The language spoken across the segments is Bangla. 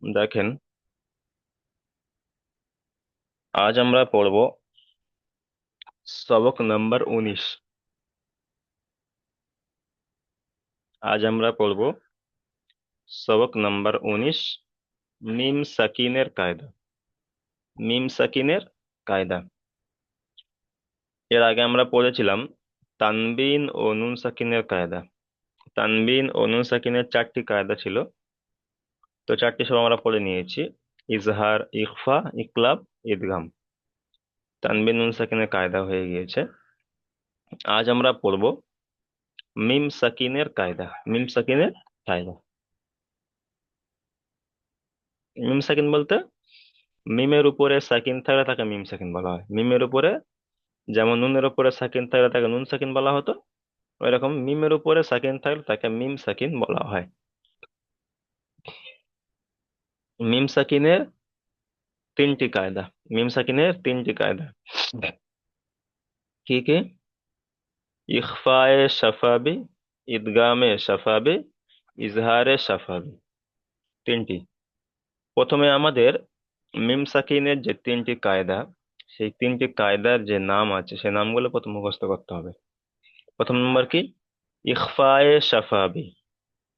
দেখেন, আজ আমরা পড়ব সবক নাম্বার 19। আজ আমরা পড়ব সবক নাম্বার 19, মিম সাকিনের কায়দা। মিম সাকিনের কায়দা। এর আগে আমরা পড়েছিলাম তানবিন ও নুন সাকিনের কায়দা। তানবিন ও নুন সাকিনের 4টি কায়দা ছিল। তো 4টি সব আমরা পড়ে নিয়েছি: ইজহার, ইখফা, ইকলাব, ইদগাম। তানবিন নুন সাকিনের কায়দা হয়ে গিয়েছে। আজ আমরা পড়ব মিম সাকিনের কায়দা। মিম সাকিনের কায়দা। মিম সাকিন বলতে মিমের উপরে সাকিন থাকলে তাকে মিম সাকিন বলা হয়। মিমের উপরে, যেমন নুনের উপরে সাকিন থাকলে তাকে নুন সাকিন বলা হতো, ওই রকম মিমের উপরে সাকিন থাকলে তাকে মিম সাকিন বলা হয়। মিম সাকিনের 3টি কায়দা। মিম সাকিনের 3টি কায়দা কি কি? ইখফায়ে শাফাবি, ইদগামে শাফাবি, ইজহারে শাফাবি। 3টি। প্রথমে আমাদের মিম সাকিনের যে 3টি কায়দা, সেই 3টি কায়দার যে নাম আছে সেই নামগুলো প্রথম মুখস্থ করতে হবে। প্রথম নম্বর কি? ইখফায়ে শাফাবি,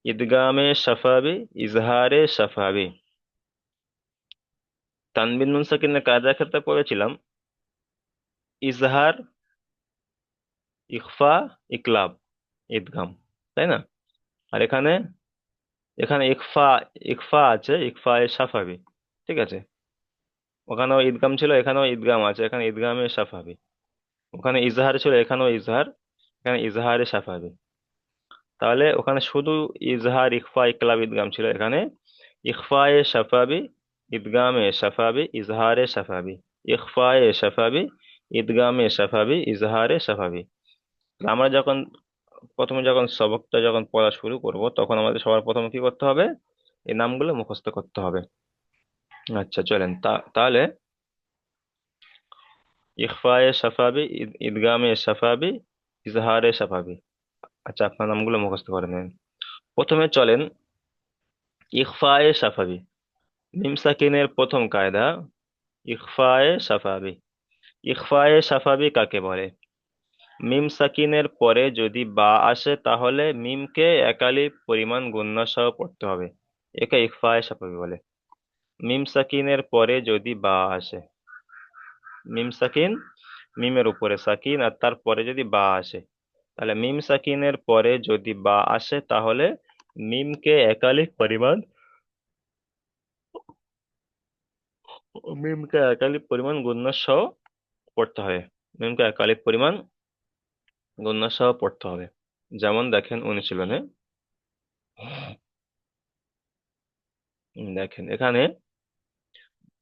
ইদগামে শাফাবি, ইজহারে শাফাবি। তানবিন নুন সাকিনের কায়দার ক্ষেত্রে পড়েছিলাম ইজহার, ইখফা, ইকলাব, ইদগাম, তাই না? আর এখানে এখানে ইখফা, ইখফা আছে, ইখফায়ে শাফাবি। ঠিক আছে, ওখানেও ইদগাম ছিল, এখানেও ইদগাম আছে, এখানে ইদগামে শাফাবি। ওখানে ইজহার ছিল, এখানেও ইজহার, এখানে ইজহারে শাফাবি। তাহলে ওখানে শুধু ইজহার, ইখফা, ইকলাব, ইদগাম ছিল, এখানে ইখফায়ে শাফাবি, ইদগামে শাফাবি, ইজহারে শাফাবি। ইখফায়ে শাফাবি, ইদগামে শাফাবি, ইজহারে শাফাবি। আমরা যখন প্রথমে যখন সবকটা যখন পড়া শুরু করব, তখন আমাদের সবার প্রথমে কি করতে হবে? এই নামগুলো মুখস্থ করতে হবে। আচ্ছা চলেন, তাহলে ইখফায়ে শাফাবি, ইদগামে শাফাবি, ইজহারে শাফাবি। আচ্ছা, আপনার নামগুলো মুখস্থ করে নেন। প্রথমে চলেন ইখফায়ে শাফাবি। মিম সাকিনের প্রথম কায়দা ইখফায়ে শাফাবি। ইখফায়ে শাফাবি কাকে বলে? মিম সাকিনের পরে যদি বা আসে তাহলে মিমকে একালিপ পরিমাণ গুণনা সহ পড়তে হবে। একে ইখফায়ে শাফাবি বলে। মিম সাকিনের পরে যদি বা আসে, মিম সাকিন, মিমের উপরে সাকিন আর তারপরে যদি বা আসে, তাহলে মিম সাকিনের পরে যদি বা আসে তাহলে মিমকে একালিক পরিমাণ, মিমকে একালিক পরিমাণ গুণনা সহ পড়তে হবে। মিমকে একালিক পরিমাণ গুণনা সহ পড়তে হবে। যেমন দেখেন অনুশীলনে, দেখেন এখানে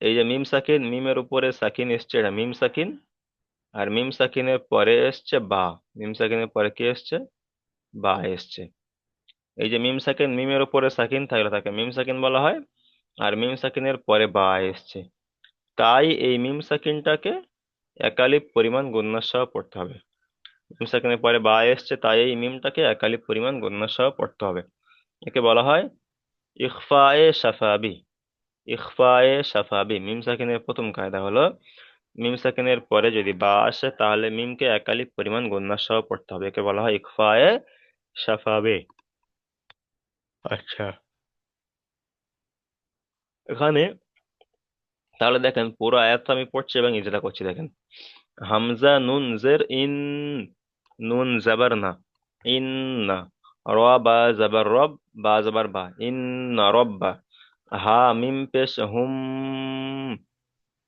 এই যে মিম সাকিন, মিমের উপরে সাকিন এসছে, এটা মিম সাকিন। আর মিম সাকিনের পরে এসছে বা। মিম সাকিনের পরে কি এসছে? বা এসছে। এই যে মিম সাকিন, মিমের উপরে সাকিন থাকলে তাকে মিম সাকিন বলা হয়। আর মিম সাকিনের পরে বা এসছে, তাই এই মিম সাকিনটাকে একালিপ পরিমাণ গুণনা সহ পড়তে হবে। মিম সাকিনের পরে বা এসছে, তাই এই মিমটাকে একালিপ পরিমাণ গুণনা সহ পড়তে হবে। একে বলা হয় ইখফায়ে শাফাবি। ইখফায়ে শাফাবি মিম সাকিনের প্রথম কায়দা হলো মিম সাকিনের পরে যদি বা আসে তাহলে মিমকে একালিপ পরিমাণ গুণনা সহ পড়তে হবে। একে বলা হয় ইখফায়ে শাফাবি। আচ্ছা, এখানে তাহলে দেখেন পুরো আয়াতটা আমি পড়ছি এবং ইজরা করছি। দেখেন, হামজা নুন জের ইন, নুন জবর না, ইন না। র বা জবর রব, বা জবর বা, ইন না রব্বা। হা মিম পেশ হুম,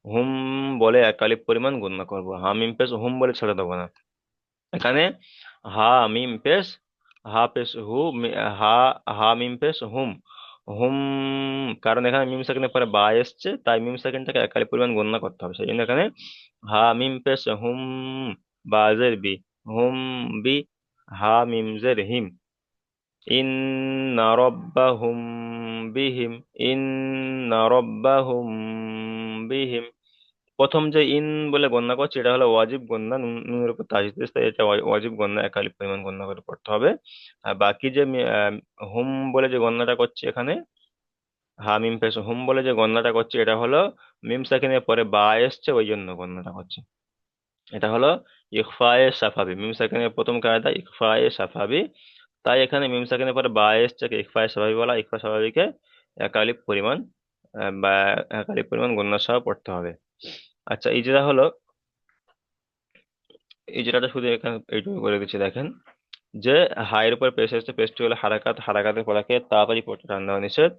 হুম বলে একালিপ পরিমাণ গণনা করব। হা মিম পেশ হুম বলে ছেড়ে দেবো না। এখানে হা মিম পেশ, হা পেশ হু, হা, হা মিম পেশ হুম, হুম। কারণ এখানে মিম সেকেন্ডের পরে বা এসছে, তাই মিম সেকেন্ডটাকে একালি পরিমাণ গণনা করতে হবে। সেই জন্য এখানে হা মিম পেশ হুম, বা জের বি, হুম বি, হা মিম জের হিম। ইন্না রব্বাহুম বিহিম, ইন্না রব্বাহুম বিহিম। প্রথম যে ইন বলে গণ্য করছে এটা হলো ওয়াজিব গণ্য, নুনের উপর তাজদিদ, তাই এটা ওয়াজিব গণ্য, এক আলিফ পরিমাণ গণ্য করে পড়তে হবে। আর বাকি যে হুম বলে যে গণ্যটা করছে এখানে, হা মিম পেশ হুম বলে যে গণ্যটা করছে এটা হলো মিম সাকিনের পরে বা এসছে ওই জন্য গণ্যটা করছে। এটা হলো ইখফায়ে সাফাবি, মিম সাকিনের প্রথম কায়দা ইখফায়ে সাফাবি। তাই এখানে মিম সাকিনের পরে বা এসছে ইখফায়ে সাফাবি বলা, ইখফা সাফাবিকে এক আলিফ পরিমাণ বা এক আলিফ পরিমাণ গুণনা সহ পড়তে হবে। আচ্ছা, ইজরা হলো, ইজরাটা শুধু এখানে এইটুকু করে দিচ্ছি দেখেন, যে হায়ের উপর পেশ এসছে, পেশটি হলো হারাকাত, হারাকাতের পড়াকে তাড়াতাড়ি পড়তে টান দেওয়া নিষেধ।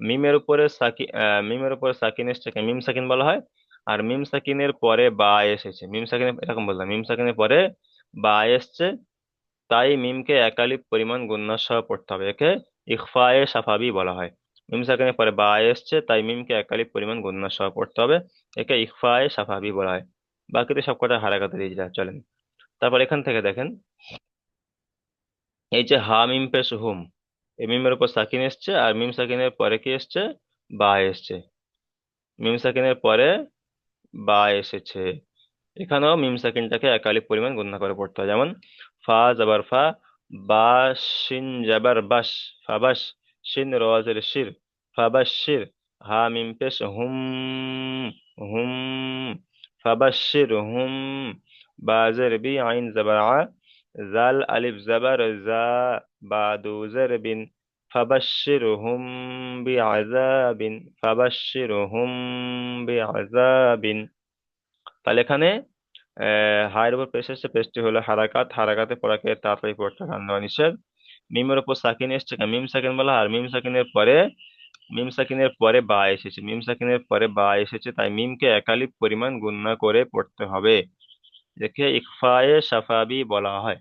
মিমের উপরে সাকিন এসছে মিম সাকিন বলা হয়। আর মিম সাকিনের পরে বা এসেছে, মিম সাকিনের এরকম বললাম, মিম সাকিনের পরে বা এসছে, তাই মিমকে একালিপ পরিমাণ গুণনা সহ পড়তে হবে, একে ইখফায়ে সাফাবি বলা হয়। মিম সাকিনের পরে বা এসছে তাই মিমকে একালিপ পরিমাণ গুণনা সহ পড়তে হবে, একে ইখফায়ে সাফাবি বলা হয়। বাকিতে সবকটা হারাকাতের ইজরা চলেন। তারপর এখান থেকে দেখেন, এই যে হা মিম পেশ হুম, এই মিমের উপর সাকিন এসছে আর মিম সাকিনের পরে কি এসছে, বা এসছে। মিম সাকিনের পরে বা এসেছে, এখানেও মিম সাকিনটাকে একালিপ পরিমাণ গণনা করে পড়তে হয়। যেমন ফা জাবার ফা, বা শিন জাবার বাস, ফাবাস, শিন রওয়াজের শির, ফাবাশির। হা মিম পেশ হুম, হুম, ফাবাশির হুম। বাজের বি, আইন জাবার আ, জাল আলিফ জাবার জা, বাদু জের বিন, ফাবাশির হুম বিআযাবিন, ফাবাশির হুম বিআযাবিন। তাহলে এখানে হায়ের উপর পেশ এসছে, পেশটি হলো হারাকাত, হারাকাতে পড়াকে তাড়াতাড়ি পড়তে টান দেওয়া নিষেধ। মিমের উপর সাকিন এসছে মিম সাকিন বলা হয়। আর মিম সাকিনের পরে বা এসেছে, মিম সাকিনের পরে বা এসেছে, তাই মিমকে একালিপ পরিমাণ গুণনা করে পড়তে হবে, দেখে ইখফায়ে সাফাবি বলা হয়।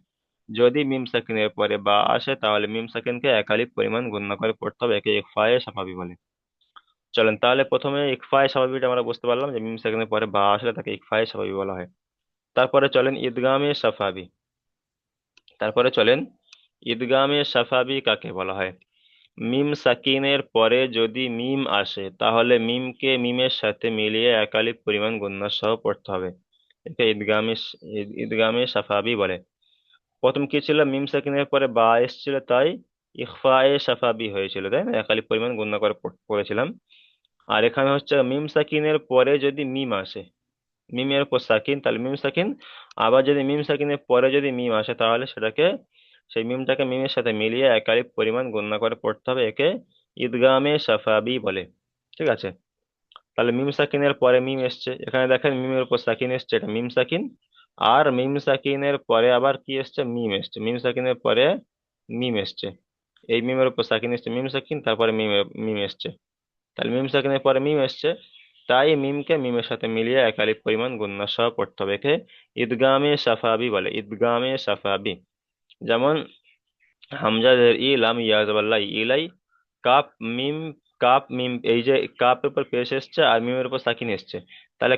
যদি মিম সাকিনের পরে বা আসে তাহলে মিম সাকিনকে একালিপ পরিমাণ গুণনা করে পড়তে হবে, একে ইখফায়ে সাফাবি বলে। চলেন তাহলে প্রথমে ইখফায়ে সাফাবিটা আমরা বুঝতে পারলাম যে মিম সাকিনের পরে বা আসলে তাকে ইখফায়ে সাফাবি বলা হয়। তারপরে চলেন ইদগামে সাফাবি। তারপরে চলেন ইদগামে সাফাবি কাকে বলা হয়। মিম সাকিনের পরে যদি মিম আসে তাহলে মিমকে মিমের সাথে মিলিয়ে একালিপ পরিমাণ গুণনা সহ পড়তে হবে, একে ইদগামে সাফাবি বলে। প্রথম কি ছিল, মিম সাকিনের পরে বা এসেছিল তাই ইখফায়ে সাফাবি হয়েছিল, তাই না, একালিপ পরিমাণ গুণনা করে পড়েছিলাম। আর এখানে হচ্ছে মিম সাকিনের পরে যদি মিম আসে, মিমের উপর সাকিন, তাহলে মিম সাকিন। আবার যদি মিম সাকিনের পরে যদি মিম আসে তাহলে সেটাকে, সেই মিমটাকে মিমের সাথে মিলিয়ে একালিপ পরিমাণ গণনা করে পড়তে হবে, একে ইদগামে সাফাবি বলে। ঠিক আছে, তাহলে মিম সাকিনের পরে মিম এসছে, এখানে দেখেন মিমের উপর সাকিন এসছে, এটা মিম সাকিন। আর মিম সাকিনের পরে আবার কি এসছে, মিম এসছে, মিম সাকিনের পরে মিম এসছে। এই মিমের উপর সাকিন এসছে মিম সাকিন, তারপরে মিম মিম এসছে, তাহলে মিম সাকিনের পরে মিম এসছে, তাই মিমকে মিমের সাথে মিলিয়ে একালিপ পরিমাণ গুণনা সহ পড়তে হবে, একে ইদগামে সাফাবি বলে, ইদগামে সাফাবি। যেমন হামজাদের ই, লাম ইয়া জাবাল্লাহ ইলাই, কাপ মিম, কাপ মিম, এই যে কাপের উপর পেশ এসছে আর মিমের উপর সাকিন এসছে, তাহলে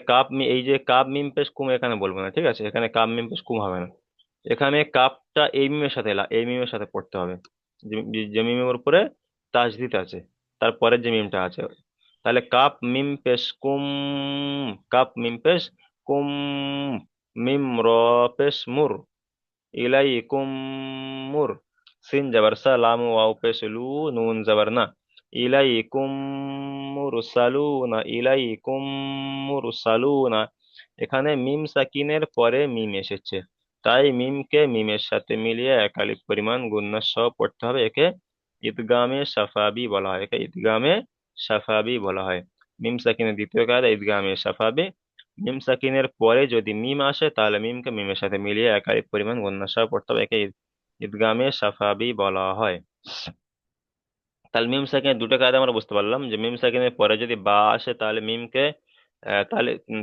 এই যে কাপ মিম পেশ কুম এখানে বলবো না, ঠিক আছে, এখানে কাপ মিম পেশ কুম হবে না। এখানে কাপটা এই মিমের সাথে এই মিমের সাথে পড়তে হবে, যে মিমের উপরে তাসদিদ আছে, তারপরে যে মিমটা আছে। তাহলে কাপ মিম পেশ কুম, কাপ মিম পেশ কুম, মিম র পেশ মুর, ইলাইকুম মুর, সিন জাবার সা, লাম ওয়াও পেশ লু, নুন জাবার না, ইলাইকুম মুরসালুনা, ইলাইকুম মুরসালুনা। এখানে মিম সাকিনের পরে মিম এসেছে, তাই মিমকে মিমের সাথে মিলিয়ে একালিপ পরিমাণ গুণনা সহ পড়তে হবে, একে ইদগামে সাফাবি বলা হয়, একে ইদগামে সাফাবি বলা হয়। মিম সাকিনের দ্বিতীয় কায়দা ইদগামে সাফাবি। মিম সাকিনের পরে যদি মিম আসে তাহলে মিমকে মিমের সাথে মিলিয়ে একাধিক পরিমাণ গুণনা সহ পড়তে হবে, একে ইদগামে সাফাবি বলা হয়। তাহলে মিম সাকিনের দুটো কায়দা আমরা বুঝতে পারলাম, যে মিম সাকিনের পরে যদি বা আসে তাহলে মিমকে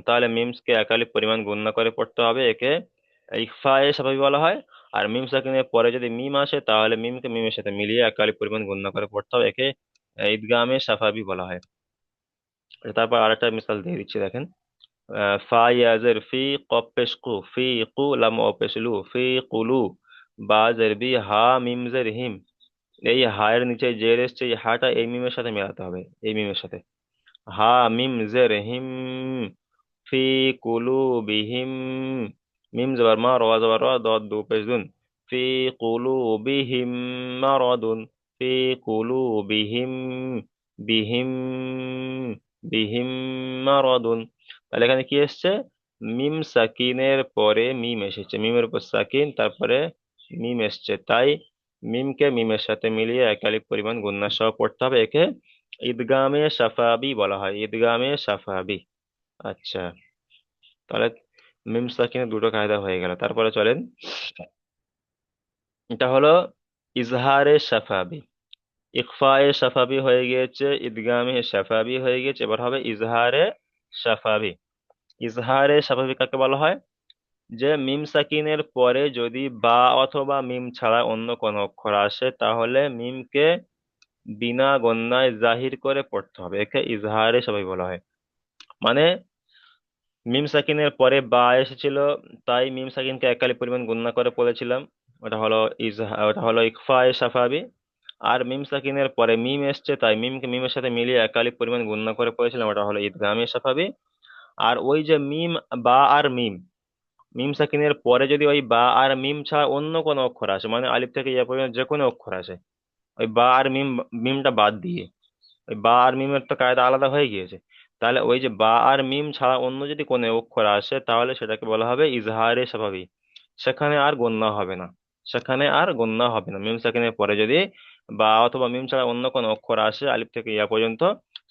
তাহলে মিমকে একালিপ পরিমাণ গুণনা করে পড়তে হবে, একে ইখফায়ে সাফাবি বলা হয়। আর মিম সাকিনের পরে যদি মিম আসে তাহলে মিমকে মিমের সাথে মিলিয়ে একালিপ পরিমাণ গুণনা করে পড়তে হবে, একে ইদগামে সাফাবি বলা হয়। তারপর আরেকটা মিসাল দিয়ে দিচ্ছি দেখেন, ফা ইয়াজের ফি, কফ পেশ কু, ফি কু, লাম ও পেশ লু, ফি কুলু। বা জের বি, হা মিম জের হিম, এই হায়ের নিচে জের এসছে, এই হাটা এই মিমের সাথে মেলাতে হবে, এই মিমের সাথে। হা মিম জের হিম, ফি কুলুবিহিম, মিম জবর মা, র জবর র, দদ দু পেশ দুন, ফি কুলুবিহিম মারাদুন, ফি কুলুবিহিম, বিহিম, বিহিম মারাদুন। তাহলে এখানে কি এসছে? মিম সাকিনের পরে মিম এসেছে, মিমের উপর সাকিন, তারপরে মিম এসছে, তাই মিমকে মিমের সাথে মিলিয়ে একালিক পরিমাণ গুণনা সহ পড়তে হবে। একে ঈদগামে সাফাবি বলা হয়, ঈদগামে সাফাবি। আচ্ছা, তাহলে মিম সাকিনের দুটো কায়দা হয়ে গেল। তারপরে চলেন, এটা হলো ইজহারে সাফাবি। ইখফায়ে সাফাবি হয়ে গিয়েছে, ইদগামে সাফাবি হয়ে গেছে, এবার হবে ইজহারে সাফাবি। ইজহারে সাফাবি কাকে বলা হয়? যে মিম সাকিনের পরে যদি বা অথবা মিম ছাড়া অন্য কোনো অক্ষর আসে, তাহলে মিমকে বিনা গণ্যায় জাহির করে পড়তে হবে, একে ইজহারে সাফাবি বলা হয়। মানে মিম সাকিনের পরে বা এসেছিল, তাই মিম সাকিনকে এককালি পরিমাণ গুণনা করে পড়েছিলাম, ওটা হলো ইখফায়ে সাফাবি। আর মিম সাকিনের পরে মিম এসছে, তাই মিমকে মিমের সাথে মিলিয়ে একালি পরিমাণ গুণনা করে পড়েছিলাম, ওটা হলো ইদগামে সাফাবি। আর ওই যে মিম, বা আর মিম, মিম সাকিনের পরে যদি ওই বা আর মিম ছাড়া অন্য কোনো অক্ষর আসে, মানে আলিফ থেকে ইয়া পর্যন্ত যে কোনো অক্ষর আসে, ওই বা আর মিম, মিমটা বাদ দিয়ে, ওই বা আর মিমের তো কায়দা আলাদা হয়ে গিয়েছে, তাহলে ওই যে বা আর মিম ছাড়া অন্য যদি কোনো অক্ষর আসে, তাহলে সেটাকে বলা হবে ইজহারে স্বাভাবিক। সেখানে আর গণ্য হবে না, সেখানে আর গণ্য হবে না। মিম সাকিনের পরে যদি বা অথবা মিম ছাড়া অন্য কোনো অক্ষর আসে আলিফ থেকে ইয়া পর্যন্ত,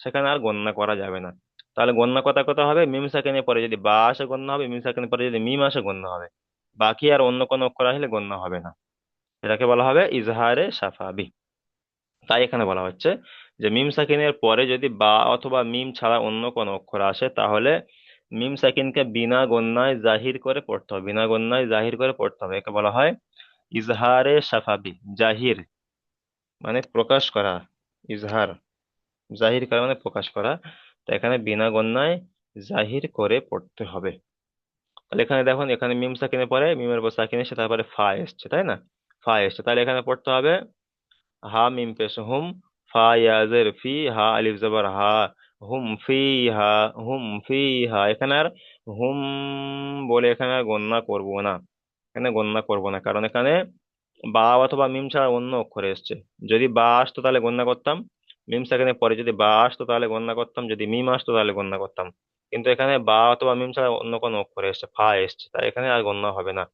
সেখানে আর গণ্য করা যাবে না। তাহলে গণ্য কথা কথা হবে, মিম সাকিনের পরে যদি বা আসে গণ্য হবে, মিম সাকিনের পরে যদি মিম আসে গণ্য হবে, বাকি আর অন্য কোনো অক্ষর আসলে গণ্য হবে না। এটাকে বলা হবে ইজহারে সাফাবি। তাই এখানে বলা হচ্ছে যে মিম সাকিনের পরে যদি বা অথবা মিম ছাড়া অন্য কোনো অক্ষর আসে, তাহলে মিম সাকিনকে বিনা গণ্যায় জাহির করে পড়তে হবে, বিনা গণ্যায় জাহির করে পড়তে হবে, একে বলা হয় ইজহারে সাফাবি। জাহির মানে প্রকাশ করা, ইজহার, জাহির করা মানে প্রকাশ করা। তো এখানে বিনা গণ্যায় জাহির করে পড়তে হবে। তাহলে এখানে দেখুন, এখানে মিম সাকিনের পরে মিমের উপর সাকিন এসে তারপরে ফা এসছে, তাই না? ফা এসছে, তাহলে এখানে পড়তে হবে হা মিম পেশ হুম, ফা ইয়া জের ফি, হা আলিফ জবর হা, হুম ফি হা, হুম ফি হা। এখানে আর হুম বলে এখানে আর গণনা করব না, এখানে গণনা করব না, কারণ এখানে বা অথবা মিম ছাড়া অন্য অক্ষর এসছে। যদি বা আসতো তাহলে গণনা করতাম, মিম সেখানে পরে যদি বা আসতো তাহলে গণনা করতাম, যদি মিম আসতো তাহলে গণনা করতাম। কিন্তু এখানে বা অথবা মিম ছাড়া অন্য কোনো অক্ষর এসছে, ফা এসছে, তাই এখানে আর গণনা হবে না।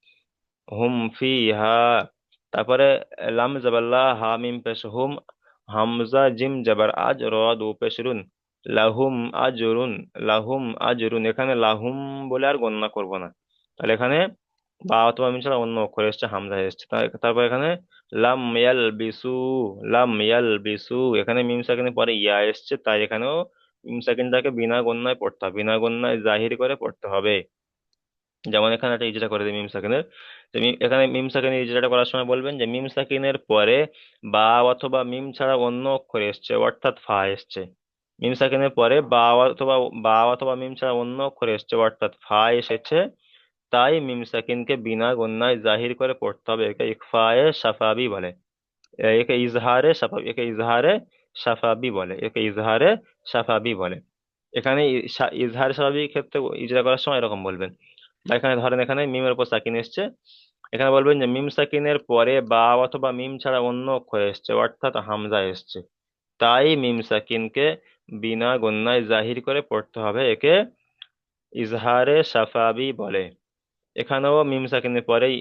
হুম ফি হা, তারপরে লাম জবাল্লা, হা মিম পেশ হুম, হামজা জিম জবর আজ, র দু পেশ রুন, লাহুম আজরুন, লাহুম আজরুন। এখানে লাহুম বলে আর গণনা করব না, তাহলে এখানে বা অথবা মিম ছাড়া অন্য অক্ষর এসছে, হামজা এসছে। তারপর এখানে লাম ইয়াল বিসু, লাম ইয়াল বিসু, এখানে মিম সাকিনের পরে ইয়া এসছে, তাই এখানেও মিম সাকিনটাকে বিনা গণ্যায় পড়তে হবে, বিনা গণ্যায় জাহির করে পড়তে হবে। যেমন এখানে একটা ইজরা করে দিই মিম সাকিনের। তো এখানে মিম সাকিনের ইজরাটা করার সময় বলবেন যে মিম সাকিনের পরে বা অথবা মিম ছাড়া অন্য অক্ষর এসছে, অর্থাৎ ফা এসছে। মিম সাকিনের পরে বা অথবা মিম ছাড়া অন্য অক্ষর এসছে, অর্থাৎ ফা এসেছে, তাই মিম সাকিনকে বিনা গণ্যায় জাহির করে পড়তে হবে, একে ইখফায়ে সাফাবি বলে। একে ইজহারে সাফাবি, একে ইজহারে সাফাবি বলে, একে ইজহারে সাফাবি বলে। এখানে ইজহার সাফাবি ক্ষেত্রে ইজরা করার সময় এরকম বলবেন। বা এখানে ধরেন, এখানে মিমের উপর সাকিন এসছে, এখানে বলবেন যে মিম সাকিনের পরে বা অথবা মিম ছাড়া অন্য অক্ষর এসছে, অর্থাৎ হামজা এসছে, তাই মিম সাকিনকে বিনা গণ্যায় জাহির করে পড়তে হবে, একে ইজহারে সাফাবি বলে। এখানেও মিম সাকিনের পরেই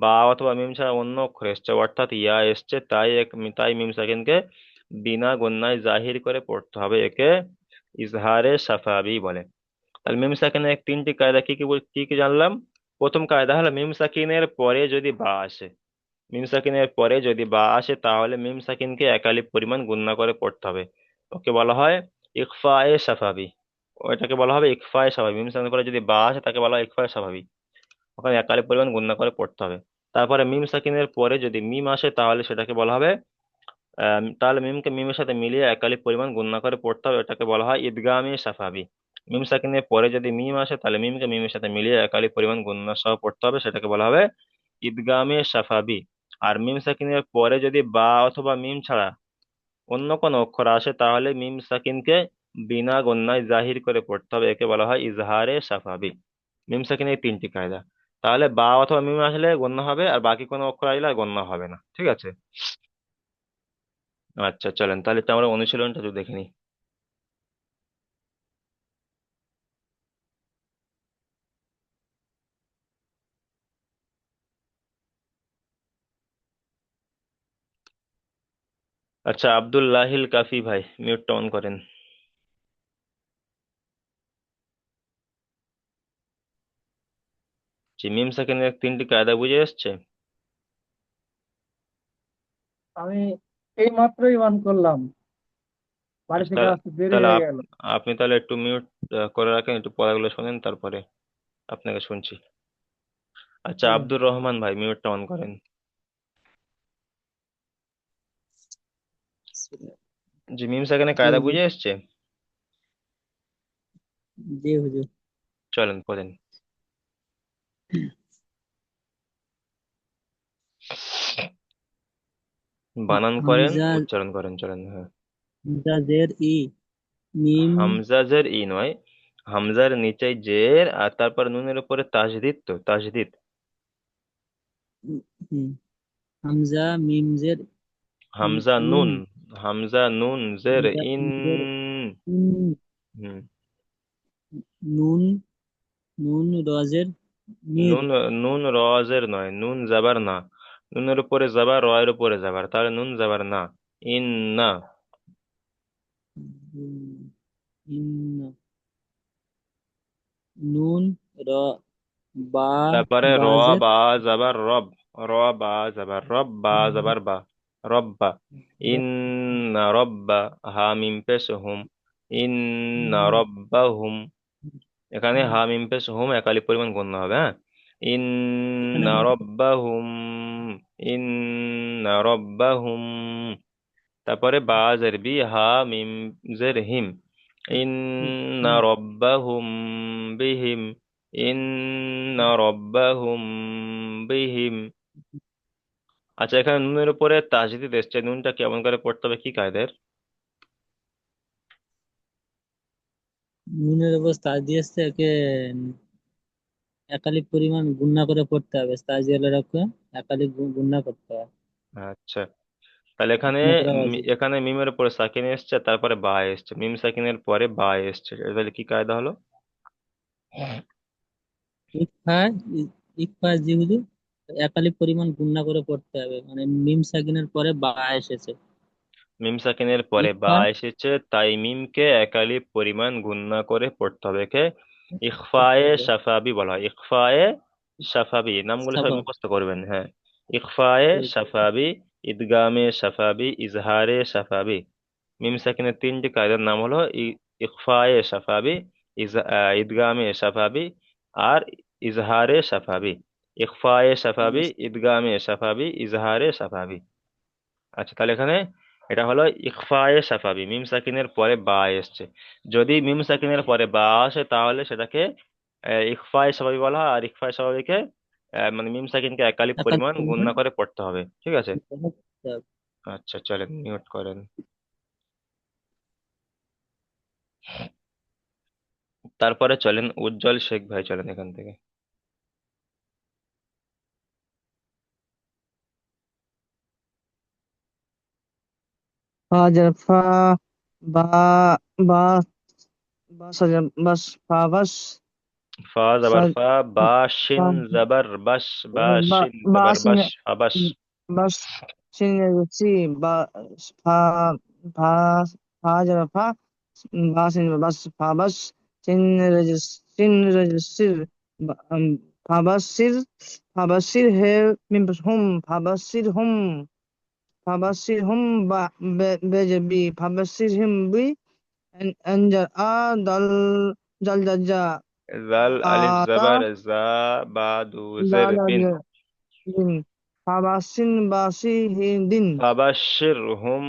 বা অথবা মিম ছাড়া অন্য অক্ষর এসছে, অর্থাৎ ইয়া এসছে, তাই মিম সাকিনকে বিনা গণ্যায় জাহির করে পড়তে হবে, একে ইজহারে সাফাবি বলে। তাহলে মিম সাকিনের তিনটি কায়দা কি কি কি কি জানলাম। প্রথম কায়দা হলো মিম সাকিনের পরে যদি বা আসে, মিম সাকিনের পরে যদি বা আসে, তাহলে মিম সাকিনকে একালিপ পরিমাণ গুণনা করে পড়তে হবে, ওকে বলা হয় ইকফায়ে সাফাবি। ওইটাকে বলা হবে ইকফায়ে স্বাভাবিক। মিম সাকিনের পরে যদি বা আসে তাকে বলা হয় ইকফায়ে স্বাভাবিক, ওখানে একালিপ পরিমাণ গুণনা করে পড়তে হবে। তারপরে মিম সাকিনের পরে যদি মিম আসে, তাহলে সেটাকে বলা হবে তাহলে মিমকে মিমের সাথে মিলিয়ে একালিপ পরিমাণ গুণনা করে পড়তে হবে, এটাকে বলা হয় ইদগামে সাফাবি। মিম সাকিনের পরে যদি মিম আসে, তাহলে মিমকে মিমের সাথে মিলিয়ে একালিপ পরিমাণ গুণনা সহ পড়তে হবে, সেটাকে বলা হবে ইদগামে সাফাবি। আর মিম সাকিনের পরে যদি বা অথবা মিম ছাড়া অন্য কোনো অক্ষর আসে, তাহলে মিম সাকিনকে বিনা গন্যায় জাহির করে পড়তে হবে, একে বলা হয় ইজহারে সাফাবি। মিম সাকিনের এই তিনটি কায়দা। তাহলে বা অথবা মিম আসলে গণ্য হবে, আর বাকি কোনো অক্ষর আসলে আর গণ্য হবে না, ঠিক আছে? আচ্ছা চলেন তাহলে তো আমরা অনুশীলনটা একটু দেখে নিই। আচ্ছা, আব্দুল্লাহিল কাফি ভাই, মিউটটা অন করেন। জি, মিম সাকিনের তিনটি কায়দা বুঝে এসছে? আমি এই মাত্রই অন করলাম, বাড়ি আচ্ছা থেকে আসতে দেরি তাহলে হয়ে গেল। আপনি তাহলে একটু মিউট করে রাখেন, একটু পড়াগুলো শোনেন, তারপরে আপনাকে শুনছি। আচ্ছা, হুম, আব্দুর রহমান ভাই, মিউটটা অন করেন। জি, মিম সাকিনের জি কায়দা হুজুর। বুঝে এসছে? জি হুজুর। চলেন পড়েন। বানান করেন, হামজা, উচ্চারণ করেন, চলেন, হ্যাঁ। হামজা জের ই, মিম। হামজাজের ই নয়, হামজার নিচে জের, আর তারপর নুনের উপরে তাজদিদ, তো তাজদিদ। হুম, হামজা মিম জের হামজা নুন। নুন, হামজা নুন জের হামজা ইন। মিম জের ইন, হুম। নুন, নুন রজের নির। নুন, নুন রজের নয়, নুন জাবার না। নুনের উপরে জাবার, রয়ের উপরে জাবার, তাহলে নুন জাবার না। ইন না। ইন, নুন র, বা, তারপরে র, বাজের। বা জাবার রব, র বা জাবার রব, বা জাবার বা, রব্বা। ইন না রব্বা, হা মিম পেশ হুম, ইন না রব্বা হুম। এখানে হা মিম পেশ হুম একালি পরিমাণ গণ্য হবে, হ্যাঁ। ইন এখানে না রব্বা হুম, ইন না রব্বা হুম। তারপরে বা জের বি, হা মিম জের হিম, ইন্না রব্বাহুম বিহিম, ইন্না রব্বাহুম বিহিম। আচ্ছা, এখানে নুনের উপরে তাজদিদ এসছে, নুনটা কেমন করে পড়তে হবে, কি কায়দের? নুনের অবস্থা দিয়েছে একে একালি পরিমাণ গুণনা করে পড়তে হবে, তাজিয়ালের রাখবে একালি গুণনা করতে হবে। আচ্ছা, তাহলে এখানে গুণনা করা উচিত। এখানে মিমের উপরে সাকিন এসছে, তারপরে বা এসছে, মিম সাকিনের পরে বা এসছে, তাহলে কি কায়দা হলো? ইকফা, ইকফা জি হুজুর, একালি পরিমাণ গুণনা করে পড়তে হবে, মানে মিম সাকিনের পরে বা এসেছে। মিম সাকিনের পরে বা ইকফা, এসেছে, তাই মিমকে একালি পরিমাণ গুণনা করে পড়তে হবে, কে পড়তে ইখফায়ে হবে। সাফাবি বলা হয়, ইখফায়ে সাফাবি, নামগুলো সবাই সাফা, মুখস্থ করবেন, হ্যাঁ। ইখফায়ে সাফাবি, ইদগামে সাফাবি, ইজহারে সাফাবি। মিম সাকিনের তিনটি কায়দার নাম হলো ইখফায়ে সাফাবি, ইদগামে সাফাবি, আর ইজহারে সাফাবি। ইখফায়ে সাফাবি, ইদগামে সাফাবি, ইজহারে সাফাবি। আচ্ছা, তাহলে এখানে এটা হলো ইখফায়ে সাফাবি, মিম সাকিনের পরে বা এসছে। যদি মিম সাকিনের পরে বা আসে তাহলে সেটাকে ইখফায়ে সাফাবি বলা হয়, আর ইখফায়ে সাফাবিকে মানে মিম সাকিনকে একালিপ একালি পরিমাণ পরিমাণ গুণনা করে পড়তে হবে, ঠিক আছে? পড়তে হবে। আচ্ছা চলেন, মিউট করেন। তারপরে চলেন উজ্জ্বল শেখ ভাই, চলেন এখান থেকে। ফাজার ফা, বা, বা, বাস হাজার বাস, ফা বাস, ফা জাবার সা- ফা, বা শিন জাবার বাস, বা বা, শিন জাবার বাস, বাস, আবাস। বাস, সিন বা, ফা, ফা, ফা যারা ফা, বাস, বাস, ফা বাস, সিন সিন সির, ফা বাস সির, ফা বাস সির হে, মিম বাস হুম, ফা বাস সির হুম, ফা বাস সির হুম, বা, বেজে বি, ফা বাস সির হিম বি, أنجر دل، جل جا، জাল আলিফ تا، জাবার জা, বা দু জের دال বিন। دين، حباسين باسي دين. فبشرهم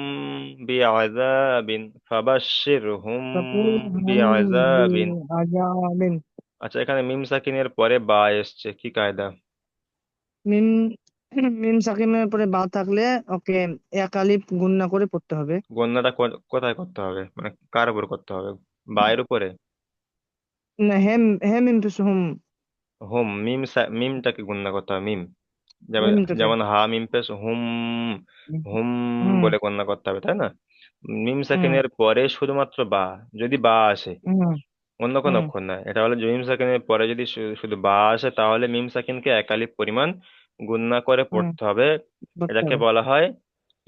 بعذاب، فبشرهم تقول هم بعذاب। بعجاب. আচ্ছা, এখানে মিম সাকিনের পরে বা এসছে, কি কায়দা? মিম মিম সাকিনের পরে বা থাকলে ওকে এক আলিফ গুণনা করে পড়তে হবে। গণনাটা কোথায় করতে হবে, মানে কার উপর করতে হবে? বায়ের উপরে? না, হেম হেম মিম পেশ হুম। হোম, মিমটাকে গণনা করতে হবে, মিম। যেমন হেম পেশ যেমন হা মিম পেশ হুম, হুম হুম বলে গণনা করতে হবে, তাই না? মিম হুম সাকিনের পরে শুধুমাত্র বা, যদি বা আসে, হুম অন্য কোনো হুম অক্ষর না, এটা হলো যে মিম সাকিনের পরে যদি শুধু বা আসে, তাহলে মিম সাকিনকে এক আলিফ পরিমাণ গুণনা করে হুম পড়তে হবে। করতে এটাকে হবে। বলা হয়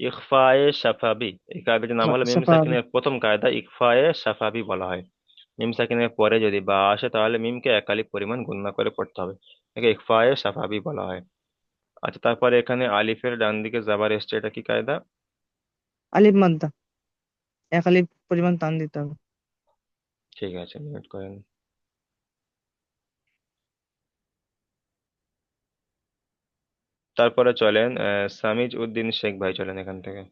ইখফায়ে সাফাবি। এই কায়দাটির নাম হলো মিম সাফা হবে। সাকিনের প্রথম কায়দা, ইখফায়ে সাফাবি বলা হয়। মিম সাকিনের পরে যদি বা আসে, তাহলে মিমকে এক আলিফ পরিমাণ গুণনা করে পড়তে হবে। একে ইখফায়ে সাফাবি বলা হয়। আচ্ছা, তারপরে এখানে আলিফের ডান দিকে জাবার এসছে, এটা কি কায়দা? আলিফ মাদ্দা, এক আলিফ পরিমাণ টান দিতে হবে। ঠিক আছে, নোট করেন। তারপরে চলেন সামিজ উদ্দিন শেখ ভাই, চলেন এখান থেকে।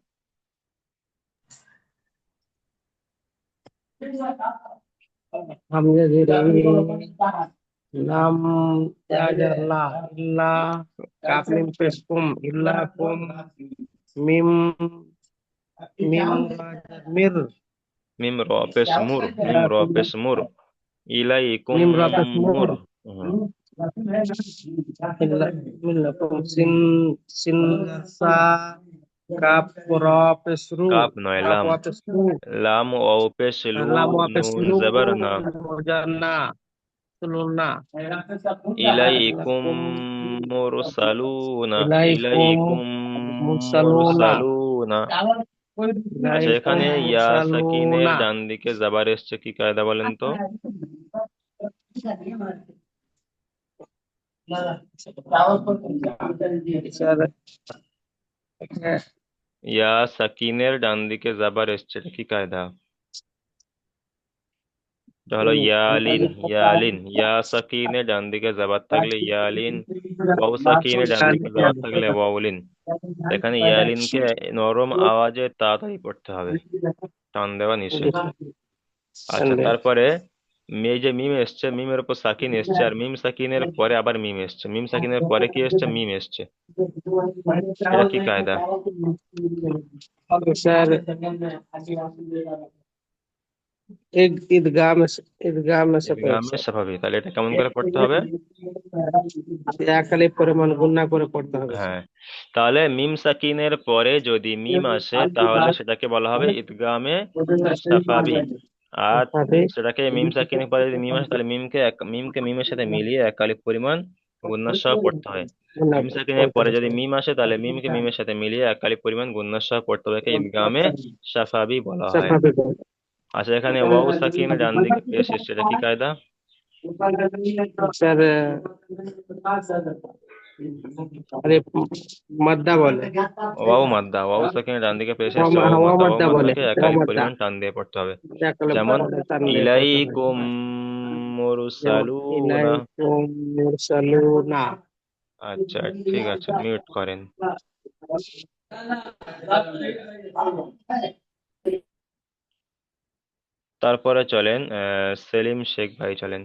hamza ziri lam ajar la illa kaf mim pes kum illa kum mim mim ajar mir মিম র পেশ মুর, মিম র পেশ মুর, ইলাইকুম mim ra pes মুর। mur হুম। illa illa kum sin sa kaf ra pes ru cup নয়, kaf লাম। wa pes ru লাম ওয়াও পেশ লু, lam wa pes নুন lu জবর না। janna suluna ইলাইকুম lakum মুরসালুনা, ilaikum ইলাইকুম mursaluna মুরসালুনা। আচ্ছা, ilaikum এখানে ইয়া সাকিনের mursaluna ডান দিকে জাবার এসছে, কি কায়দা বলেন তো? স্যার ইয়া সাকিনের ডান দিকে জাবার এসছে, এটা কি কায়দা? এটা হলো ইয়ালিন, ইয়ালিন। ইয়া সাকিনের ডান দিকে জাবার থাকলে ইয়ালিন, ওয়াও সাকিনের ডান দিকে জাবার থাকলে ওয়াউলিন। এখানে ইয়ালিনকে নরম আওয়াজে তাড়াতাড়ি পড়তে হবে, টান দেওয়া নিষেধ। আচ্ছা, তারপরে এই যে মিম এসছে, মিমের উপর সাকিন এসছে, আর মিম সাকিনের পরে আবার মিম এসছে, মিম সাকিনের পরে কি এসছে? মিম এসছে। এটা কি কায়দা? স্যার ঈদগাহ ঈদগাহ में से পড়ে ইদগামে স্যার স্বাভাবিক, তাহলে এটা কেমন করে পড়তে হবে? এক আলিফ পরিমাণ গুণা করে পড়তে হবে হ্যাঁ, স্যার তাহলে মিম সাকিনের পরে যদি মিম আসে, তাহলে সেটাকে বলা হবে ইদগামে সাফাবি। আর সাথে সেটাকে মিম সাকিনের পরে যদি মিম আসে, তাহলে মিমকে মিমের সাথে মিলিয়ে এক আলিফ পরিমাণ গুণনা সহ পড়তে হয়। গুণা মিম সাকিনের পড়তে পরে হবে যদি মিম আসে, তাহলে মিমকে মিমের সাথে মিলিয়ে এক আলিফ পরিমাণ গুণনা সহ পড়তে হবে, একে ইদগামে সাফাবি বলা হয়। সাফাবি আচ্ছা, এখানে ওয়াও সাকিনের ডান দিকে পেশ এসছে, এটা কি কায়দা? স্যার আরে মাদ্দা বলে ওয়াও মাদ্দা, ওয়াও সাকিনের ডান দিকে পেশ এসছে, হাওয়া ওয়াও হাওয়া মাদ্দা, ওয়াও মাদ্দা বলে মাদ্দাকে এক হাওয়া আলিফ মাদ্দা পরিমাণ টান দিয়ে পড়তে হবে। এক আলিফ যেমন টান দিয়ে পড়তে হবে ইলাইকুম যেমন মুরসালুনা। ইলাইকুম মুরসালুনা আচ্ছা, ঠিক আছে, মিউট করেন। তারপরে চলেন সেলিম শেখ ভাই, চলেন।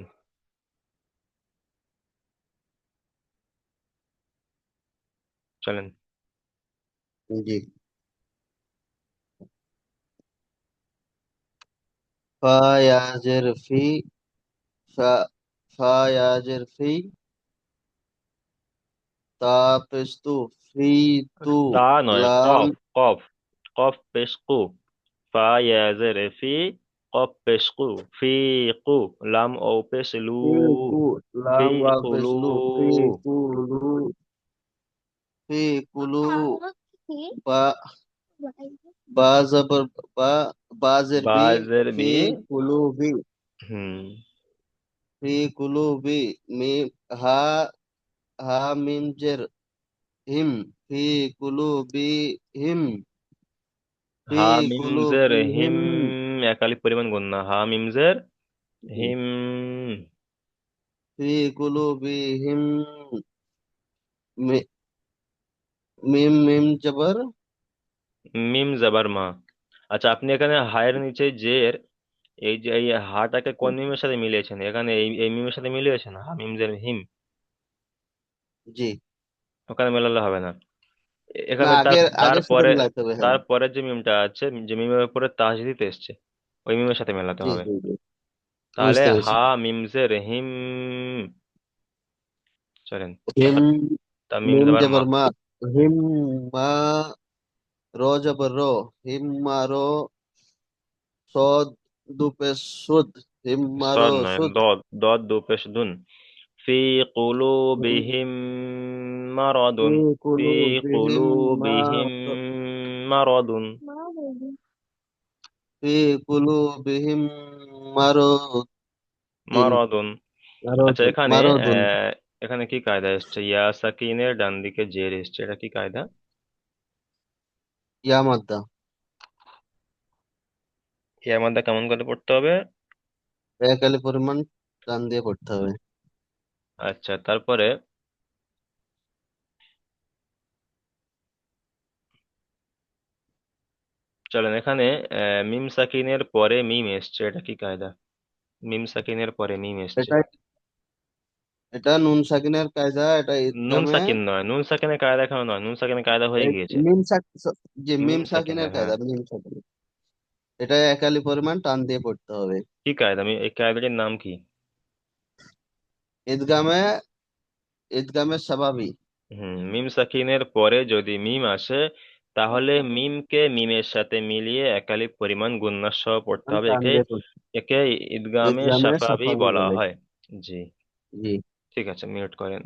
চলেন। জি। ফায়াজের ফি, ফা ফায়াজের ফি, তাপস্তু ফি, তু তা নয়, লাম কফ, কফ। কফ পেশ কু, ফা ইয়া জের ফি, কফ পেশ কু, ফি কু, লাম ও পেশ লু, ফি কু ফি লাম কুলু। ওয়াফেজলু ফি কুলু, ফি কুলু, বা বা জবর বা, বাজের বি, বাজের ফি বি। কুলু বি, হুম। ফি কুলু বি, মি হা, হা মিম জের হিম, ফি কুলু বি হিম, ফি হা কুলু মিমজের বি হিম, হিম, একালিফ পরিমাণ গুণনা, হা মিমজের হিম। ফি কুলু বি হিম, মি- মিম মিম জবর, মিম জাবার মা। আচ্ছা, আপনি এখানে হায়ের নিচে জের, এই যে এই হাটাকে কোন মিমের সাথে মিলিয়েছেন? এখানে এই এই মিমের সাথে মিলিয়েছেন, হা মিমজের হিম। জি। ওখানে মেলালে হবে না। না, এখানে আগের আগের সাথে তারপরে মিলাইতে হবে, হ্যাঁ। তারপরে যে মিমটা আছে, যে মিমের উপরে তাসদিদ এসছে, ওই মিমের সাথে মেলাতে জি হবে। জি জি, তাহলে বুঝতে পেরেছি। হা মিম জের হিম, চলেন। হিম, তা মিম মিম জবর মা। জবর মা, হিম মা, র জবর র, হিম মা রো, সদ দু পেশ সুদ, হিম মা রো সদ নয়, সুদ। দদ, দদ দো পেশ দুন। ফি হুম, কুলুবিহিম মারাদুন। ফি ফি কুলুবিহিম কুলুবিহিম মারাদ, মারাদুন। ফি কুলুবিহিম মারাদ, মারাদুন। আচ্ছা, মারাদুন, এখানে মারাদুন। এখানে কি কায়দা এসছে? ইয়া সাকিনের ডান দিকে জের এসছে, এটা কি কায়দা? ইয়া মাদ্দা। এর মধ্যে কেমন করে পড়তে হবে? এক আলি পরিমাণ টান দিয়ে পড়তে হবে। আচ্ছা, তারপরে চলেন, এখানে মিম সাকিনের পরে মিম এসছে, এটা কি কায়দা? মিম সাকিনের পরে মিম এসছে। এটা এটা নুন সাকিনের কায়দা, এটা নুন ইদগামে। সাকিন নয়, নুন সাকিনের কায়দা এখানে নয়, নুন সাকিনের কায়দা হয়ে এই গিয়েছে। মিম সাক, যে মিম মিম সাকিনের, সাকিনের হ্যাঁ। কায়দা, মিম সাকিন, এটা এক আলি পরিমাণ টান দিয়ে পড়তে হবে। কি কায়দা? এই কায়দাটির নাম কি? ঈদগামে, ঈদগামে স্বাভাবিক মিম সাকিনের পরে যদি মিম আসে, তাহলে মিমকে মিমের সাথে মিলিয়ে একালিপ পরিমাণ গুণনা সহ পড়তে হবে। টান একে দিয়ে পড়তে, একে ঈদগামে ঈদগামে শাফাবি সাফাবি বলা বলে। হয়। জি, জি, ঠিক আছে, মিউট করেন।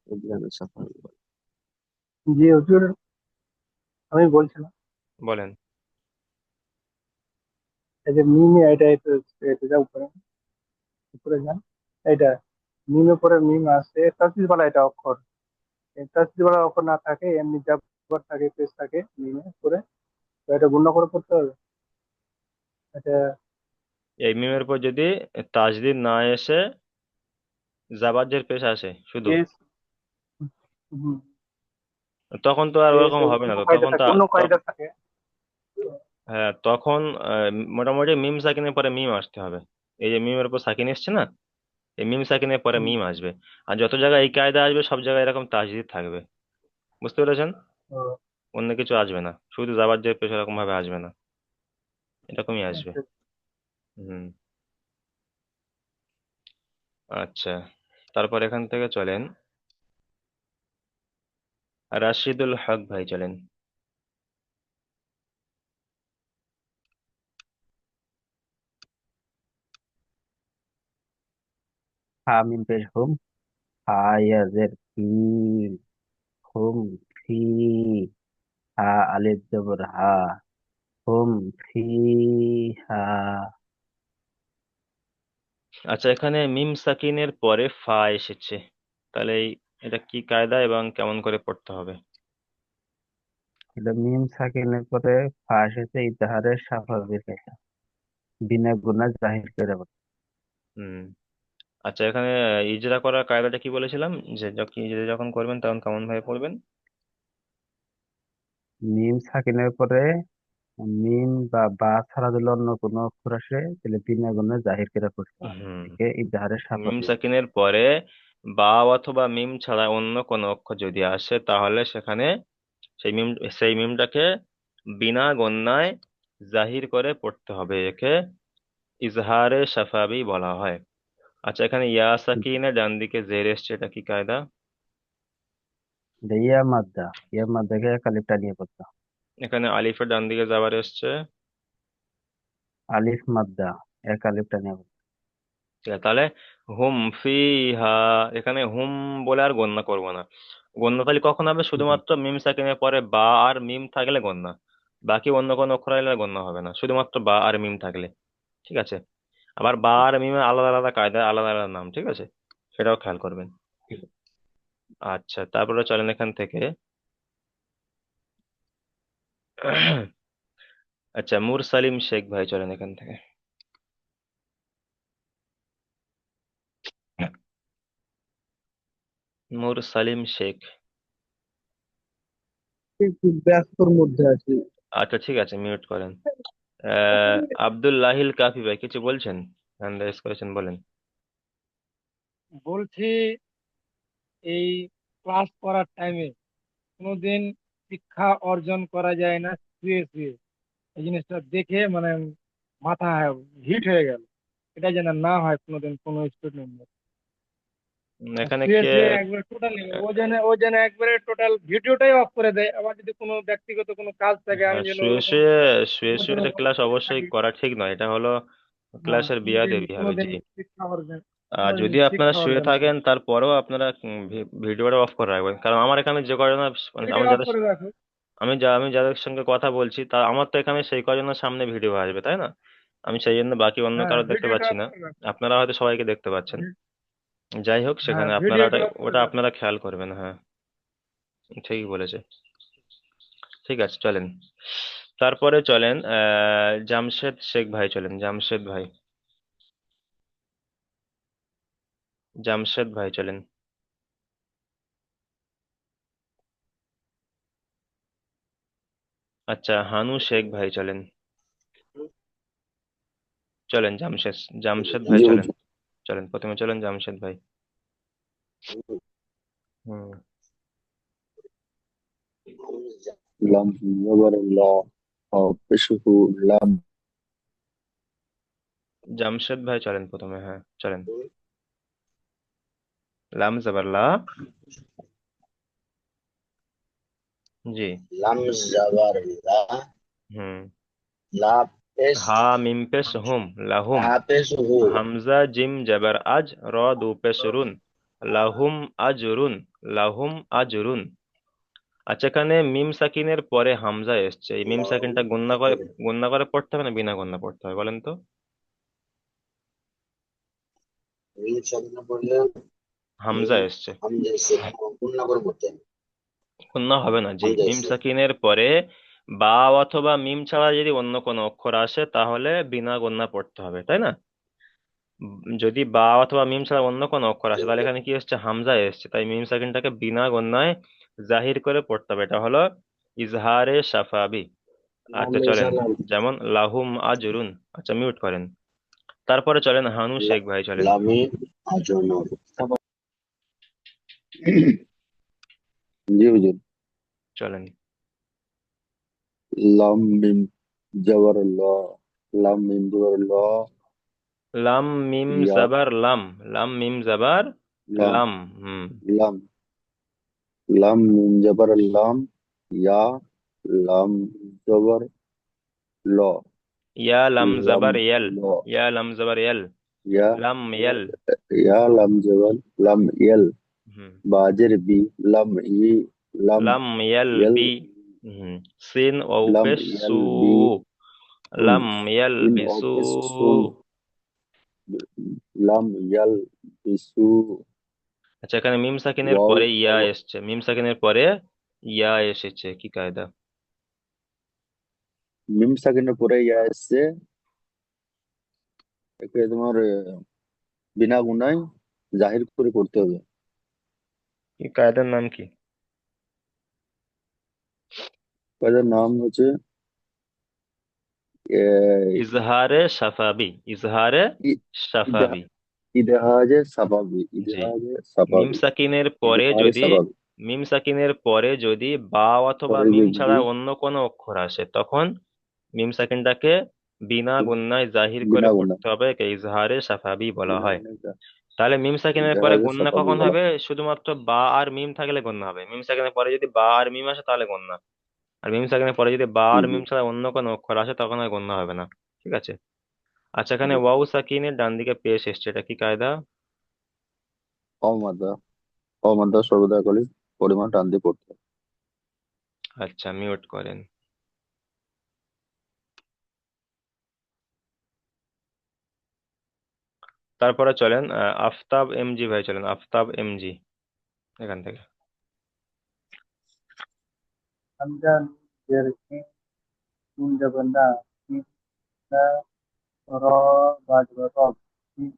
ঈদগামে সাফাবি বলে। জি হুজুর, আমি বলছিলাম বলেন। এই যে মিমে এটা এটা এটা যা উপরে উপরে যান, এটা মিমের পরে মিম আছে তাসদিদ वाला এটা অক্ষর, এই তাসদিদ वाला অক্ষর না থাকে, এমনি জাবার থাকে, পেশ থাকে মিমে পরে, তো এটা গুণ করে পড়তে হবে। এটা এই মিমের পর যদি তাজদিদ না এসে জাবাজের পেশ আসে শুধু, পেশ, হুম, তখন তো আর পেশ ওরকম হবে না। অন্য তো কায়দা তখন তো থাকে, অন্য কায়দা থাকে। হ্যাঁ, তখন মোটামুটি মিম সাকিনের পরে মিম আসতে হবে। এই যে মিমের উপর সাকিন এসছে না, এই মিম সাকিনের পরে হুম, মিম আসবে। আর যত জায়গায় এই কায়দা আসবে, সব জায়গায় এরকম তাজদিদ থাকবে। বুঝতে পেরেছেন? তো অন্য কিছু আসবে না, শুধু জাবার যে পেশ এরকম ভাবে আসবে না, এরকমই আসবে। আচ্ছা, হুম। আচ্ছা, তারপর এখান থেকে চলেন, রাশিদুল হক ভাই চলেন। হা মিম পেশ হুম, হা ইয়া জের হি, হুম ফি, হা আলিফ জবর হা, হুম ফি হা। আচ্ছা, এখানে মিম সাকিনের পরে ফা এসেছে, তাহলে এটা কি কায়দা এবং কেমন করে পড়তে হবে? এটা মিম সাকিনের পরে ফা এসেছে, ইতাহারের স্বাভাবিক রেখা, বিনা গুণা জাহির করে বলে। হুম। আচ্ছা, এখানে ইজরা করার কায়দাটা কি বলেছিলাম? যে ইজরা যখন করবেন তখন কেমন ভাবে পড়বেন? মিম সাকিনের পরে মিম বা বা ছাড়া যদি অন্য কোনো অক্ষর আসে, তাহলে বিনা গুণা জাহির করে পড়তে হবে, হুম। একে ইতাহারের মিম স্বাভাবিক। সাকিনের পরে বা অথবা মিম ছাড়া অন্য কোনো অক্ষর যদি আসে, তাহলে সেখানে সেই মিম সেই মিমটাকে বিনা গণ্যায় জাহির করে পড়তে হবে। একে ইজহারে শাফাবি বলা হয়। আচ্ছা, এখানে ইয়া সাকিনের ডান দিকে জের এসছে, এটা কি কায়দা? এটা ইয়া মাদ্দা, ইয়া মাদ্দাকে কালিফটা নিয়ে পড়তে হবে। এখানে আলিফের ডান দিকে যাবার এসছে। আলিফ মাদ্দা, এক আলিফটা নিয়ে পড়তে ঠিক আছে, তাহলে হুম ফিহা, এখানে হুম বলে আর গণ্য করব না। গণ্য তাহলে কখন হবে? হবে। শুধুমাত্র মিম সাকিনের পরে বা আর মিম থাকলে গণ্য, বাকি অন্য কোনো অক্ষর এলে গণ্য হবে না, শুধুমাত্র বা আর মিম থাকলে। ঠিক আছে? আবার বা আর মিমের আলাদা আলাদা কায়দা, আলাদা আলাদা নাম, ঠিক আছে? সেটাও খেয়াল করবেন। ঠিক আছে। আচ্ছা, তারপরে চলেন এখান থেকে। আচ্ছা, মুরসালিম শেখ ভাই চলেন এখান থেকে। মুরসালিম শেখ। একটু ব্যস্তর মধ্যে আছি। আচ্ছা, ঠিক আছে, মিউট করেন। আব্দুল্লাহিল কাফি ভাই কিছু বলছেন? হ্যান্ড রাইজ করেছেন, বলেন। বলছি এই ক্লাস করার টাইমে কোনোদিন শিক্ষা অর্জন করা যায় না শুয়ে শুয়ে। এই জিনিসটা দেখে মানে মাথা হিট হয়ে গেল। এটা যেন না হয় কোনোদিন কোনো স্টুডেন্ট। এখানে শুয়ে কে শুয়ে একবারে টোটালি ও যেন একবারে টোটাল ভিডিওটাই অফ করে দেয়। আবার যদি কোনো ব্যক্তিগত কোনো কাজ থাকে, আমি হ্যাঁ, যেন শুয়ে ওরকম শুয়ে ওর শুয়ে জন্য যে ক্লাস বসে অবশ্যই থাকি। করা ঠিক নয়, এটা হলো হ্যাঁ, ক্লাসের কোনোদিন বিয়াদবি হবে, কোনোদিন জি। শিক্ষা অর্জন আর কোনোদিন যদি আপনারা শিক্ষা শুয়ে অর্জন থাকেন করে। তারপরেও আপনারা ভিডিওটা অফ করে রাখবেন, কারণ আমার এখানে যে কয়জন মানে ভিডিও আমি অফ যাদের করে রাখো। আমি যাদের সঙ্গে কথা বলছি তা আমার তো এখানে সেই কয়জনের সামনে ভিডিও আসবে, তাই না? আমি সেই জন্য বাকি অন্য হ্যাঁ, কারো দেখতে ভিডিওটা পাচ্ছি অফ না। করে রাখো। আপনারা হয়তো সবাইকে দেখতে পাচ্ছেন। যাই হোক, হ্যাঁ, সেখানে আপনারা ভিডিওটা ওটা অফ করে ওটা রাখো। আপনারা খেয়াল করবেন, হ্যাঁ। ঠিকই বলেছে। ঠিক আছে, চলেন। তারপরে চলেন জামশেদ শেখ ভাই, চলেন জামশেদ ভাই। জামশেদ ভাই চলেন। আচ্ছা, হানু শেখ ভাই চলেন। চলেন জামশেদ জামশেদ ভাই জি চলেন। হুজুর। চলেন, প্রথমে চলেন জামশেদ ভাই। হুম। লাম জবর ল পেশহু লাম জামশেদ ভাই চলেন প্রথমে, হ্যাঁ চলেন। লাম জবর লা। জি। লাম জবর লা হুম। লা পেশ হা মিম পেশ হুম, লাহুম। হা পেশহু হামজা জিম জবর আজ, র দু পেশ রুন, লাহুম আজরুন, লাহুম আজরুন। আচ্ছা, এখানে মিম সাকিনের পরে হামজা এসছে, এই মিম সাকিনটা গুণনা করে পড়তে হবে না বিনা গুণনা পড়তে হবে, বলেন তো? মিম শব্দ পড়লে হামজা মিম এসছে, হামজা সে পূর্ণ করে পড়তে হবে। গুণনা হবে না, জি। হামজা মিম সে সাকিনের পরে বা অথবা মিম ছাড়া যদি অন্য কোনো অক্ষর আসে তাহলে বিনা গুণনা পড়তে হবে, তাই না? যদি বা অথবা মিম ছাড়া অন্য কোনো অক্ষর আসে তাহলে এখানে কি এসছে, হামজা এসছে, তাই মিম সাকিনটাকে বিনা গুণনায় জাহির করে পড়তে হবে, এটা হলো ইজহারে সাফাবি। লাম আচ্ছা চলেন, সালাম যেমন লাহুম আজরুন। আচ্ছা, মিউট করেন। তারপরে চলেন হানু শেখ ভাই চলেন। লামে আজম জি হুজুর। চলেন। লাম মিম জবর ল লাম মিম জবর ল লাম মিম ইয়া জাবার লাম, লাম মিম জাবার লাম লাম। হুম। লাম লাম মিম জবর লাম ইয়া লাম জবর ল ইয়া লাম লাম জাবার ইয়াল, ল ইয়া লাম জাবার ইয়াল, ইয়া লাম ইয়াল। ইয়া লাম জবর লাম ইয়েল হুম। বাজের বি লাম ই লাম লাম ইয়াল ইয়েল বি। হুম। সিন ও লাম পেশ ইয়েল সু, বি সুন লাম ইয়াল ইন বিসু। অফিস সুন লাম ইয়াল বিসু আচ্ছা, এখানে মিম সাকিনের ওয়াও পরে ইয়া এসছে, মিম সাকিনের পরে ইয়া এসেছে, কি কায়দা? মিম সেকেন্ডের পরে ইয়া এসছে একে তোমার বিনা গুনায় জাহির করে করতে হবে। কি কায়দার নাম কি? তাদের নাম হচ্ছে আহ, ইজহারে সাফাবি, ইজহারে ই- ইদা- সাফাবি। ইদহাজে সাবাবি জি। ইদহাজে মিম সাবাবি সাকিনের পরে ইদহারে যদি সাবাবি মিম সাকিনের পরে যদি বা অথবা পরে মিম যদি ছাড়া অন্য কোনো অক্ষর আসে তখন মিম সাকিনটাকে বিনা গুণনায় জাহির করে বিনা গুনায় পড়তে হবে, একে ইজহারে সাফাবি বলা বিনা হয়। গুনায় তাহলে মিম সাকিনের পরে ইদহাজে গুণনা সাবাবি কখন বলা হবে? শুধুমাত্র বা আর মিম থাকলে গুণনা হবে। মিম সাকিনের পরে যদি বা আর মিম আসে তাহলে গুণনা, আর মিম সাকিনের পরে যদি বা জি আর জি মিম ছাড়া অন্য কোনো অক্ষর আসে তখন আর গুণনা হবে না। ঠিক আছে। আচ্ছা, এখানে জি ওয়াও সাকিনের ডান দিকে পেশ এসছে, এটা কি কায়দা? অমাদা অমাদা সর্বদা কলি পরিমাণ টান দিয়ে পড়তে হবে। আচ্ছা, মিউট করেন। তারপরে চলেন আফতাব এমজি ভাই চলেন, আফতাব এমজি এখান থেকে। হামজা জের কি নুন জবর না ইন না র বা জবর রব ইন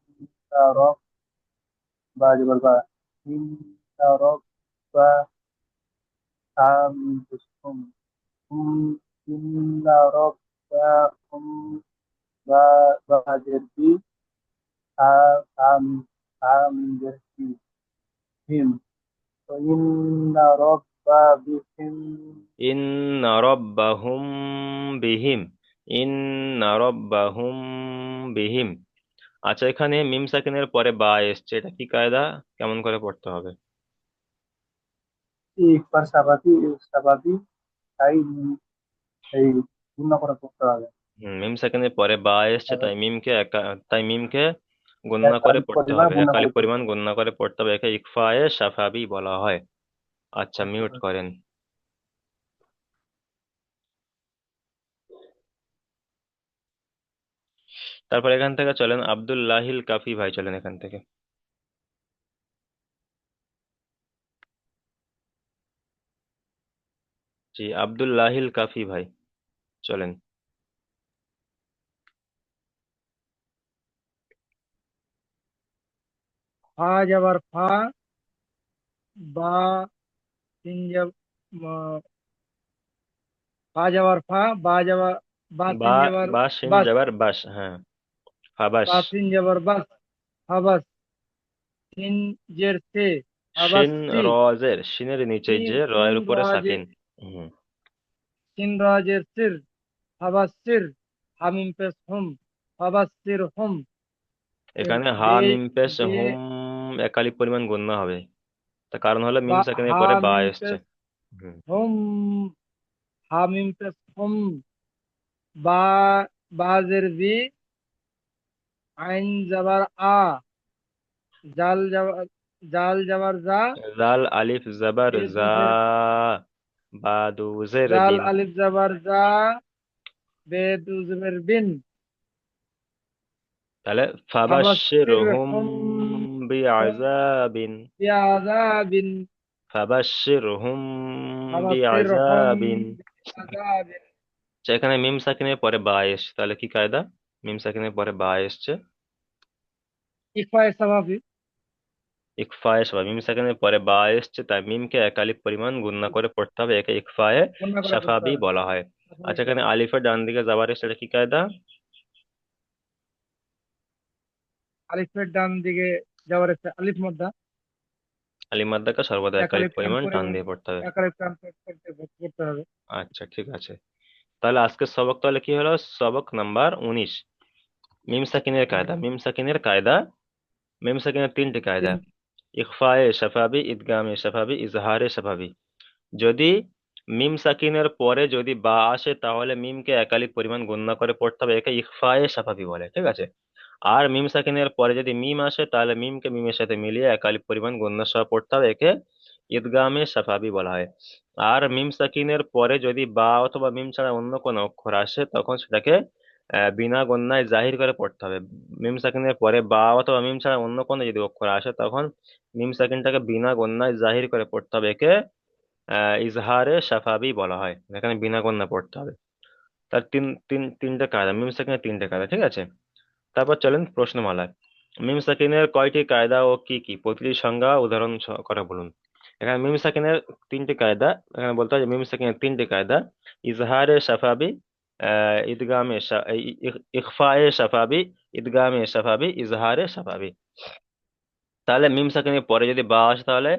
না রব বা জবর বা ইন না রব বা আম বিসুম ইন না রব বা বা জের বি আ আম জের কি হিম তো ইন না রব রাব্বাবিহিম। ইন্না রাব্বাহুম বিহিম, ইন্না রাব্বাহুম বিহিম। আচ্ছা, এখানে মিম সাকিনের পরে বা এসছে, এটা কি কায়দা, কেমন করে পড়তে হবে? একবার স্বাভাবিক স্বাভাবিক, তাই এই পূর্ণ করে পড়তে হবে। মিম সাকিনের পরে বা এসছে, আর তাই মিমকে গণনা করে তারিখ পড়তে পরিমাণ হবে, পূর্ণ একালি করে পড়তে পরিমাণ হবে। গণনা করে পড়তে হবে, একে ইকফায়ে শাফাবি বলা হয়। আচ্ছা, বুঝতে মিউট পারছি। করেন। তারপর এখান থেকে চলেন আব্দুল্লাহিল কাফি ভাই, চলেন এখান থেকে। জি, আব্দুল্লাহিল কাফি ভাই, চলেন। ফা যাবার ফা, বা তিন যাব, ফা যাবার ফা, বা যাবার, বা বা তিন যাবার বা শিন বাস, যাবার বাস, হ্যাঁ, ফাবাস। বা তিন যাবার বাস, হাবাস। তিন জের সে, হাবাস শিন সি। রজের, শিনের নিচে তিন যে তিন রয়ের উপরে রাজে, সাকিন। হুম। তিন রাজের সির, হাবাস সির। হামিম পেশ হুম, হাবাস সির হুম। এখানে হা বে মিম পেশ বে হুম একালি পরিমাণ গণ্য হবে, তার কারণ হলো মিম বা সাকিনের পরে বা হামিম এসছে। পেশ হুম। হুম, হামিম পেশ হুম। বা বাজের বি, আইন যাবার আ, জাল যাবার, জাল যাবার যা, জাল আলিফ জবর জা, বেদুজের, বা দুজের জাল বিন। আলিফ যাবার যা, বেদুজের বিন। তাহলে হাবাসির ফাবাশশিরহুম হুম, হুম বিআযাবিন, বিআযাবিন। ফাবাশশিরহুম হাবাসির হুম বিআযাবিন। বিআযাবিন। আচ্ছা, এখানে মিম সাকিনের পরে বা এসছে, তাহলে কি কায়দা? মিম সাকিনের পরে বা এসছে, ইকফায়ে স্বাভাবিক। ইকফায়ে শাফা। মিম সাকিনের পরে বা এসছে, তাই মিমকে একালিপ পরিমাণ গুণনা করে পড়তে হবে, একে ইকফায়ে গণনা করে পড়তে শাফাবি হবে। বলা হয়। আচ্ছা, স্বাভাবিক এখানে বলা হয়। আলিফের ডান দিকে যাবার এসছে, এটা কি কায়দা? আলিফের ডান দিকে যাওয়ার একটা আলিফ মাদ্দা, আলিফ মাদ্দাকে সর্বদা এক একালিপ আলিফ টান পরিমাণ করে টান দিয়ে পড়তে হবে। এক আলিফ টান করতে হবে। আচ্ছা, ঠিক আছে। তাহলে আজকের সবক তাহলে কি হলো? সবক নাম্বার 19, মিম সাকিনের কায়দা। মিম সাকিনের তিনটি কায়দা: তিন ইখফায়ে শাফাবি, ইদগামে শাফাবি, ইজহারে শাফাবি। যদি মিম সাকিনের পরে যদি বা আসে, তাহলে মিমকে একালিক পরিমাণ গণনা করে পড়তে হবে, একে ইখফায়ে শাফাবি বলে, ঠিক আছে। আর মিম সাকিনের পরে যদি মিম আসে, তাহলে মিমকে মিমের সাথে মিলিয়ে একালিক পরিমাণ গণনা সহ পড়তে হবে, একে ইদগামে শাফাবি বলা হয়। আর মিম সাকিনের পরে যদি বা অথবা মিম ছাড়া অন্য কোনো অক্ষর আসে, তখন সেটাকে বিনা গণ্যায় জাহির করে পড়তে হবে। মিম সাকিনের পরে বা অথবা মিম ছাড়া অন্য কোনো যদি অক্ষর আসে, তখন মিম সাকিনটাকে বিনা গণ্যায় জাহির করে পড়তে হবে, একে ইজহারে শাফাবি বলা হয়। এখানে বিনা গণ্যা পড়তে হবে। তার তিনটে কায়দা, মিম সাকিনের তিনটে কায়দা, ঠিক আছে। তারপর চলেন প্রশ্নমালায়। মিম সাকিনের কয়টি কায়দা ও কি কি, প্রতিটি সংজ্ঞা উদাহরণ করে বলুন। এখানে মিম সাকিনের তিনটি কায়দা, এখানে বলতে হয় যে মিম সাকিনের তিনটি কায়দা: ইজহারে শাফাবি, ইখফায়ে শাফাবি, ইদগামে শাফাবি, ইজহারে শাফাবি। তাহলে মিম সাকিনের পরে যদি বা আসে, তাহলে